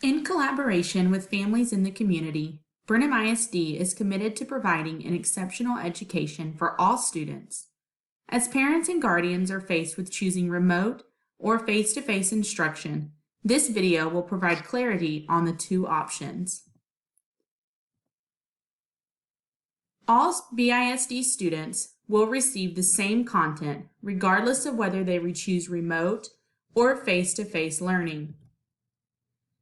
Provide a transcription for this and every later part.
In collaboration with families in the community, Brenham ISD is committed to providing an exceptional education for all students. As parents and guardians are faced with choosing remote or face-to-face instruction, this video will provide clarity on the two options. All BISD students will receive the same content regardless of whether they choose remote or face-to-face learning.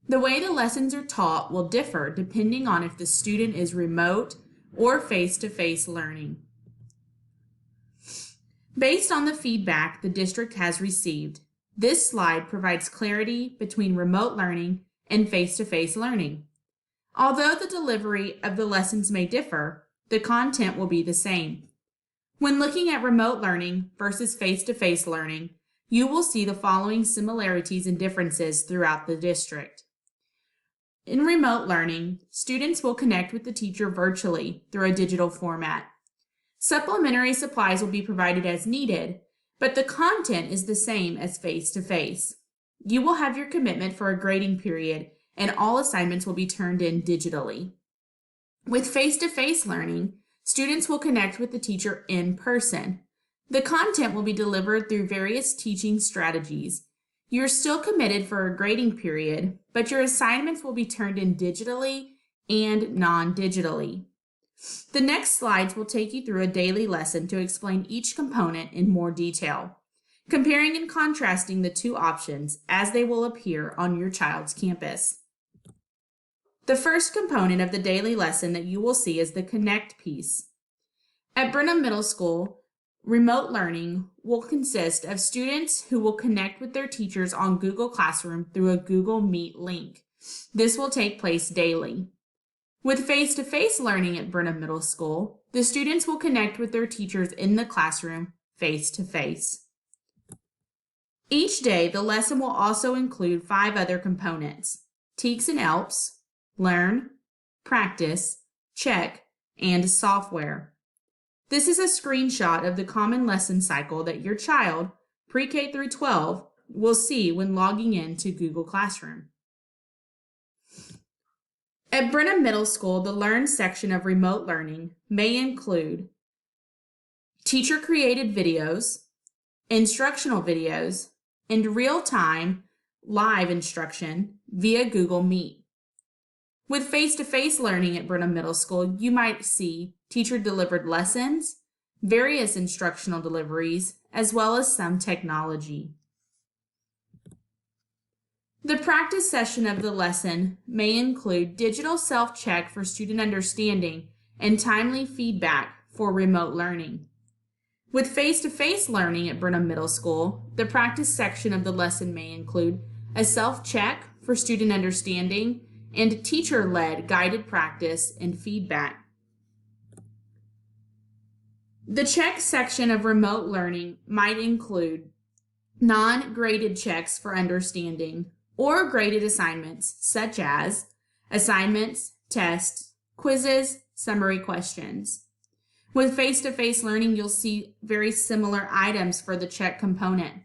The way the lessons are taught will differ depending on if the student is remote or face-to-face learning. Based on the feedback the district has received, this slide provides clarity between remote learning and face-to-face learning. Although the delivery of the lessons may differ, the content will be the same. When looking at remote learning versus face-to-face learning, you will see the following similarities and differences throughout the district. In remote learning, students will connect with the teacher virtually through a digital format. Supplementary supplies will be provided as needed, but the content is the same as face-to-face. You will have your commitment for a grading period, and all assignments will be turned in digitally. With face-to-face learning, students will connect with the teacher in person. The content will be delivered through various teaching strategies. You're still committed for a grading period, but your assignments will be turned in digitally and non-digitally. The next slides will take you through a daily lesson to explain each component in more detail, comparing and contrasting the two options as they will appear on your child's campus. The first component of the daily lesson that you will see is the connect piece. At Brenham Middle School, remote learning will consist of students who will connect with their teachers on Google Classroom through a Google Meet link. This will take place daily. With face-to-face learning at Brenham Middle School, the students will connect with their teachers in the classroom face-to-face. Each day, the lesson will also include 5 other components: Teaks and ELPs, Learn, Practice, Check, and Software. This is a screenshot of the common lesson cycle that your child, pre-K through 12, will see when logging in to Google Classroom. At Brenham Middle School, the Learn section of remote learning may include teacher-created videos, instructional videos, and real-time live instruction via Google Meet. With face-to-face learning at Brenham Middle School, you might see teacher-delivered lessons, various instructional deliveries, as well as some technology. The practice session of the lesson may include digital self-check for student understanding and timely feedback for remote learning. With face-to-face learning at Brenham Middle School, the practice section of the lesson may include a self-check for student understanding and teacher-led guided practice and feedback. The check section of remote learning might include non-graded checks for understanding or graded assignments such as assignments, tests, quizzes, summary questions. With face-to-face learning, you'll see very similar items for the check component.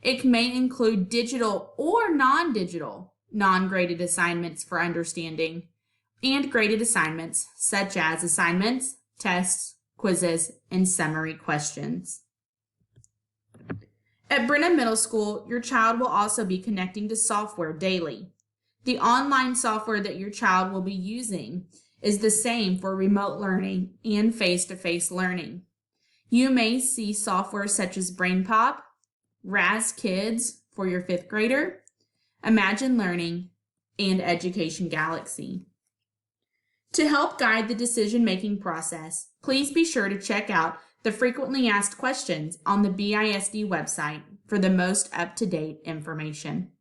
It may include digital or non-digital non-graded assignments for understanding and graded assignments such as assignments, tests, quizzes, and summary questions. At Brenham Middle School, your child will also be connecting to software daily. The online software that your child will be using is the same for remote learning and face-to-face learning. You may see software such as BrainPop, Raz Kids for your 5th grader, Imagine Learning, and Education Galaxy. To help guide the decision-making process, please be sure to check out the frequently asked questions on the BISD website for the most up-to-date information.